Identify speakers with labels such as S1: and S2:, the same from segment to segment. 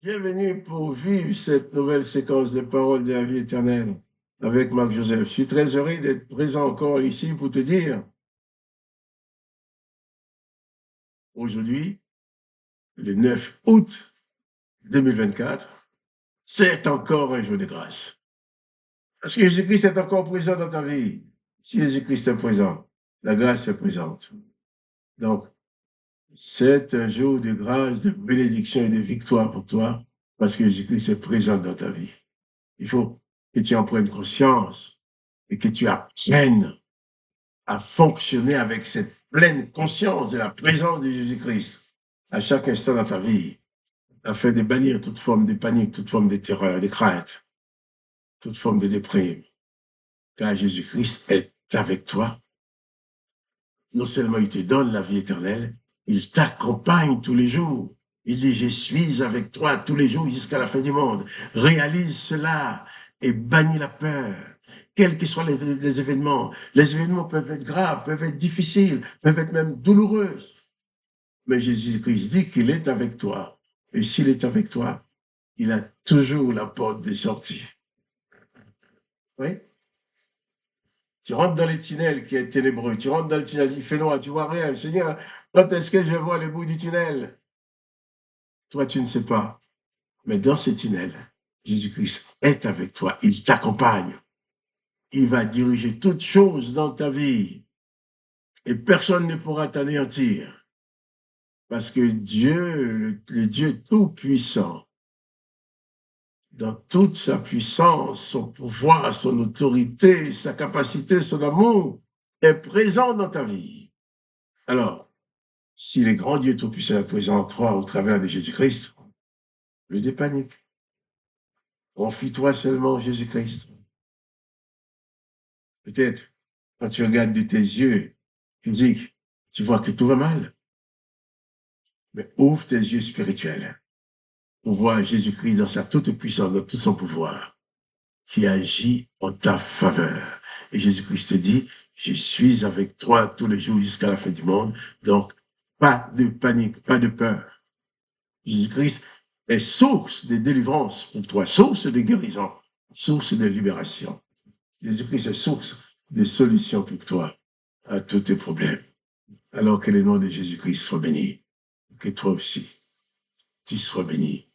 S1: Bienvenue pour vivre cette nouvelle séquence de paroles de la vie éternelle avec Marc Joseph. Je suis très heureux d'être présent encore ici pour te dire, aujourd'hui, le 9 août 2024, c'est encore un jour de grâce. Parce que Jésus-Christ est encore présent dans ta vie. Si Jésus-Christ est présent, la grâce est présente. Donc, c'est un jour de grâce, de bénédiction et de victoire pour toi, parce que Jésus-Christ est présent dans ta vie. Il faut que tu en prennes conscience et que tu apprennes à fonctionner avec cette pleine conscience de la présence de Jésus-Christ à chaque instant dans ta vie, afin de bannir toute forme de panique, toute forme de terreur, de crainte, toute forme de déprime. Car Jésus-Christ est avec toi. Non seulement il te donne la vie éternelle, il t'accompagne tous les jours. Il dit, je suis avec toi tous les jours jusqu'à la fin du monde. Réalise cela et bannis la peur. Quels que soient les événements peuvent être graves, peuvent être difficiles, peuvent être même douloureux. Mais Jésus-Christ dit qu'il est avec toi. Et s'il est avec toi, il a toujours la porte de sortie. Oui? Tu rentres dans les tunnels qui est ténébreux, tu rentres dans le tunnel, il fait noir, tu vois rien. Seigneur, quand est-ce que je vois le bout du tunnel? Toi, tu ne sais pas. Mais dans ce tunnel, Jésus-Christ est avec toi, il t'accompagne. Il va diriger toutes choses dans ta vie. Et personne ne pourra t'anéantir. Parce que Dieu, le Dieu tout-puissant, dans toute sa puissance, son pouvoir, son autorité, sa capacité, son amour, est présent dans ta vie. Alors, si le grand Dieu tout-puissant est présent en toi au travers de Jésus-Christ, le dépanique. Confie-toi seulement en Jésus-Christ. Peut-être, quand tu regardes de tes yeux physiques, tu vois que tout va mal. Mais ouvre tes yeux spirituels pour voir Jésus-Christ dans sa toute puissance, dans tout son pouvoir, qui agit en ta faveur. Et Jésus-Christ te dit, je suis avec toi tous les jours jusqu'à la fin du monde. Donc, pas de panique, pas de peur. Jésus-Christ est source de délivrance pour toi, source de guérison, source de libération. Jésus-Christ est source de solution pour toi à tous tes problèmes. Alors que le nom de Jésus-Christ soit béni, que toi aussi, tu sois béni.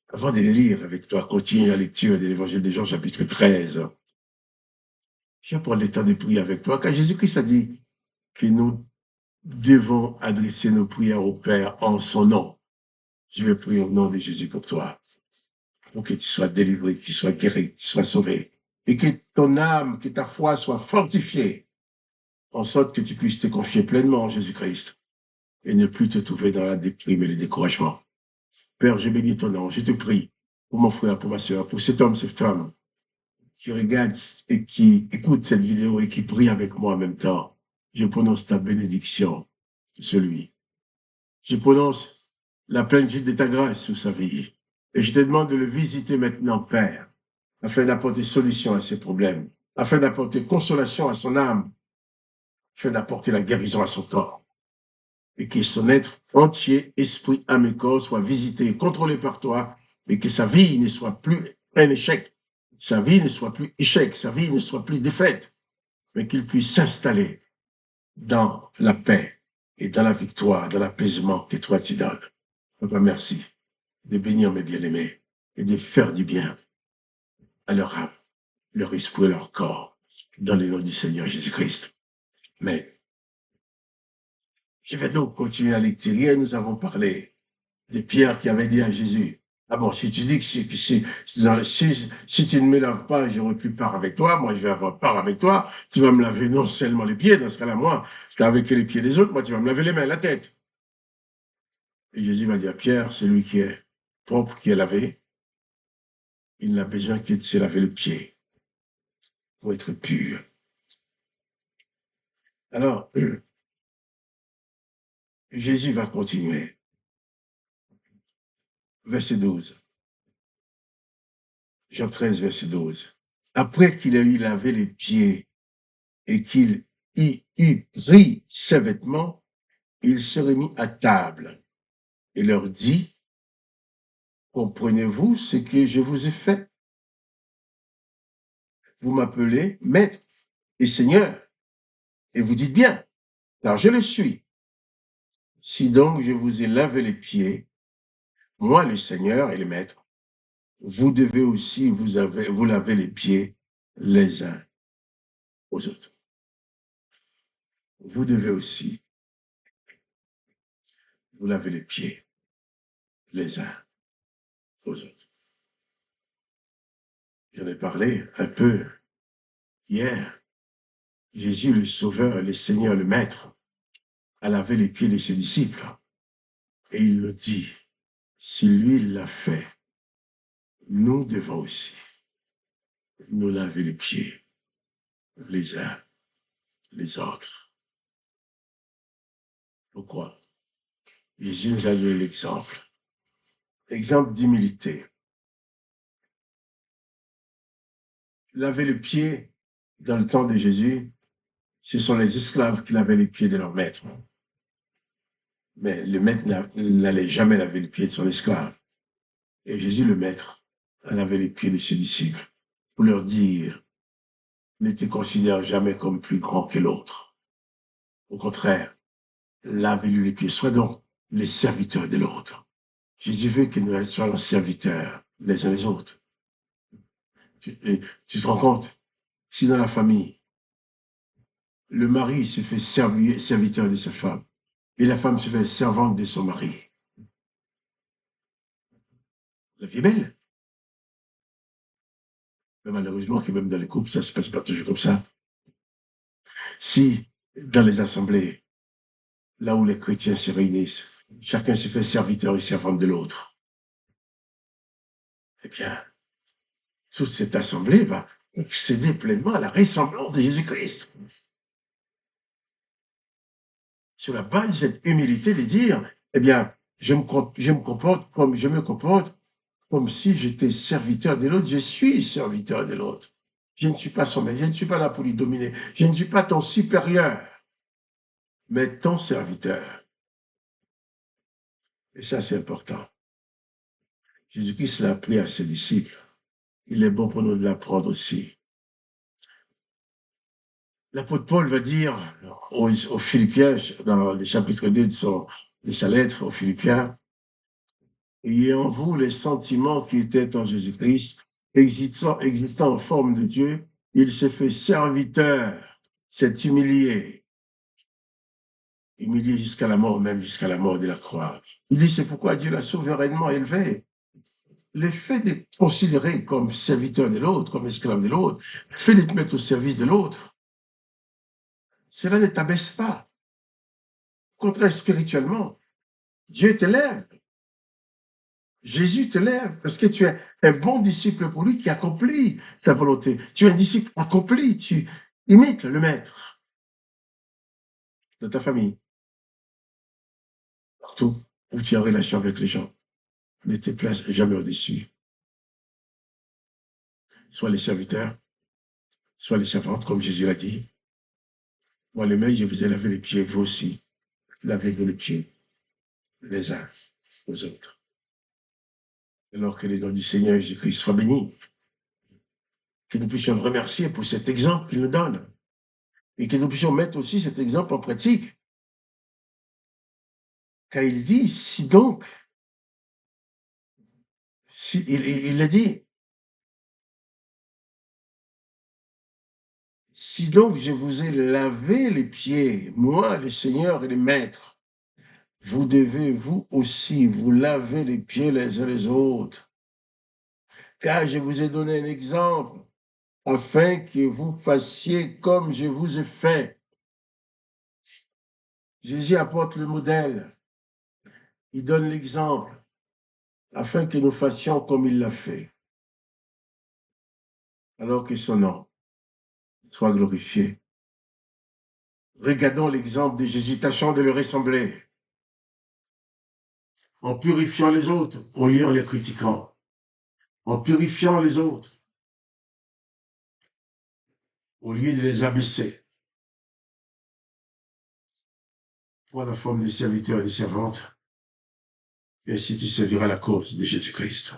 S1: Avant de les lire avec toi, continue la lecture de l'Évangile de Jean, chapitre 13. Je vais prendre le temps de prier avec toi, car Jésus-Christ a dit que nous devons adresser nos prières au Père en son nom. Je vais prier au nom de Jésus pour toi, pour que tu sois délivré, que tu sois guéri, que tu sois sauvé, et que ton âme, que ta foi soit fortifiée, en sorte que tu puisses te confier pleinement en Jésus-Christ et ne plus te trouver dans la déprime et le découragement. Père, je bénis ton nom, je te prie pour mon frère, pour ma soeur, pour cet homme, cette femme qui regarde et qui écoute cette vidéo et qui prie avec moi en même temps. Je prononce ta bénédiction sur lui. Je prononce la plénitude de ta grâce sur sa vie. Et je te demande de le visiter maintenant, Père, afin d'apporter solution à ses problèmes, afin d'apporter consolation à son âme, afin d'apporter la guérison à son corps. Et que son être entier, esprit, âme et corps soit visité et contrôlé par toi, et que sa vie ne soit plus un échec, sa vie ne soit plus échec, sa vie ne soit plus défaite, mais qu'il puisse s'installer dans la paix et dans la victoire, dans l'apaisement que toi tu donnes. Papa, merci de bénir mes bien-aimés et de faire du bien à leur âme, leur esprit et leur corps, dans le nom du Seigneur Jésus-Christ. Mais je vais donc continuer à lecture. Hier, nous avons parlé de Pierre qui avait dit à Jésus, ah bon, si tu dis que si tu ne me laves pas, j'aurai plus part avec toi, moi je vais avoir part avec toi, tu vas me laver non seulement les pieds, dans ce cas-là, moi, je t'ai avec les pieds des autres, moi tu vas me laver les mains, la tête. Et Jésus va dire, Pierre, celui qui est propre, qui est lavé, il n'a besoin que de se laver le pied pour être pur. Alors, Jésus va continuer. Verset 12. Jean 13, verset 12. Après qu'il ait eu lavé les pieds et qu'il y eut pris ses vêtements, il se remit à table et leur dit, comprenez-vous ce que je vous ai fait? Vous m'appelez Maître et Seigneur, et vous dites bien, car je le suis. Si donc je vous ai lavé les pieds, moi le Seigneur et le Maître, vous devez aussi vous laver les pieds les uns aux autres. Vous devez aussi vous laver les pieds les uns aux autres. J'en ai parlé un peu hier. Jésus, le Sauveur, le Seigneur, le Maître, a lavé les pieds de ses disciples. Et il le dit, si lui l'a fait, nous devons aussi nous laver les pieds les uns les autres. Pourquoi? Jésus nous a donné l'exemple. Exemple d'humilité. Laver les pieds dans le temps de Jésus, ce sont les esclaves qui lavaient les pieds de leur maître. Mais le maître n'allait jamais laver les pieds de son esclave. Et Jésus, le maître, a lavé les pieds de ses disciples pour leur dire, ne te considère jamais comme plus grand que l'autre. Au contraire, lavez-lui les pieds. Sois donc les serviteurs de l'autre. Jésus veut que nous soyons serviteurs les uns les autres. Tu te rends compte? Si dans la famille, le mari se fait serviteur de sa femme et la femme se fait servante de son mari, la vie est belle. Mais malheureusement que même dans les couples, ça ne se passe pas toujours comme ça. Si, dans les assemblées, là où les chrétiens se réunissent, chacun se fait serviteur et servante de l'autre, eh bien, toute cette assemblée va accéder pleinement à la ressemblance de Jésus-Christ. Sur la base de cette humilité de dire, eh bien, je me comporte comme si j'étais serviteur de l'autre, je suis serviteur de l'autre. Je ne suis pas son maître, je ne suis pas là pour lui dominer, je ne suis pas ton supérieur, mais ton serviteur. Et ça, c'est important. Jésus-Christ l'a appris à ses disciples. Il est bon pour nous de l'apprendre aussi. L'apôtre Paul va dire aux Philippiens, dans le chapitre 2 de sa lettre aux Philippiens, ayez en vous les sentiments qui étaient en Jésus-Christ, existant en forme de Dieu, il s'est fait serviteur, s'est humilié jusqu'à la mort, même jusqu'à la mort de la croix. Il dit, c'est pourquoi Dieu l'a souverainement élevé. Le fait d'être considéré comme serviteur de l'autre, comme esclave de l'autre, le fait d'être mis au service de l'autre, cela ne t'abaisse pas. Au contraire, spirituellement, Dieu t'élève. Jésus te lève parce que tu es un bon disciple pour lui qui accomplit sa volonté. Tu es un disciple accompli, tu imites le maître de ta famille, partout où tu es en relation avec les gens. Ne te place jamais au-dessus. Sois les serviteurs, sois les servantes, comme Jésus l'a dit. Moi, le maître, je vous ai lavé les pieds, vous aussi. Lavez-vous les pieds, les uns aux autres. Alors que les noms du Seigneur Jésus-Christ soient bénis. Que nous puissions le remercier pour cet exemple qu'il nous donne. Et que nous puissions mettre aussi cet exemple en pratique. Car il dit, si donc, il a dit, si donc je vous ai lavé les pieds, moi, le Seigneur et le Maître, vous devez vous aussi vous laver les pieds les uns les autres. Car je vous ai donné un exemple afin que vous fassiez comme je vous ai fait. Jésus apporte le modèle. Il donne l'exemple afin que nous fassions comme il l'a fait. Alors que son nom soit glorifié. Regardons l'exemple de Jésus, tâchant de le ressembler, en purifiant les autres, au lieu en les critiquant, en purifiant les autres, au lieu de les abaisser. Pour la forme des serviteurs et des servantes, et ainsi tu serviras la cause de Jésus-Christ.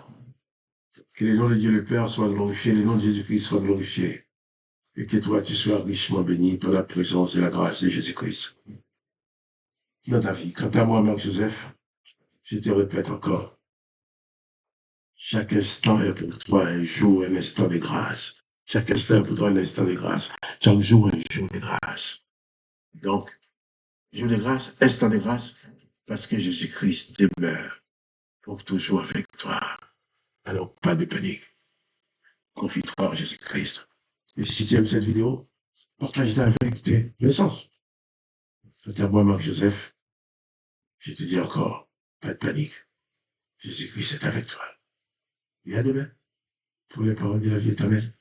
S1: Que le nom de Dieu le Père soit glorifié, le nom de Jésus-Christ soit glorifié, et que toi, tu sois richement béni par la présence et la grâce de Jésus-Christ dans ta vie. Quant à moi, Marc-Joseph, je te répète encore, chaque instant est pour toi un jour, un instant de grâce. Chaque instant est pour toi un instant de grâce. Chaque jour, un jour de grâce. Donc, jour de grâce, instant de grâce, parce que Jésus-Christ demeure pour toujours avec toi. Alors, pas de panique. Confie-toi en Jésus-Christ. Et si tu aimes cette vidéo, partage-la avec tes connaissances. Quant à moi, Marc-Joseph, je te dis encore, pas de panique. Jésus-Christ est avec toi. Et à demain pour les paroles de la vie éternelle.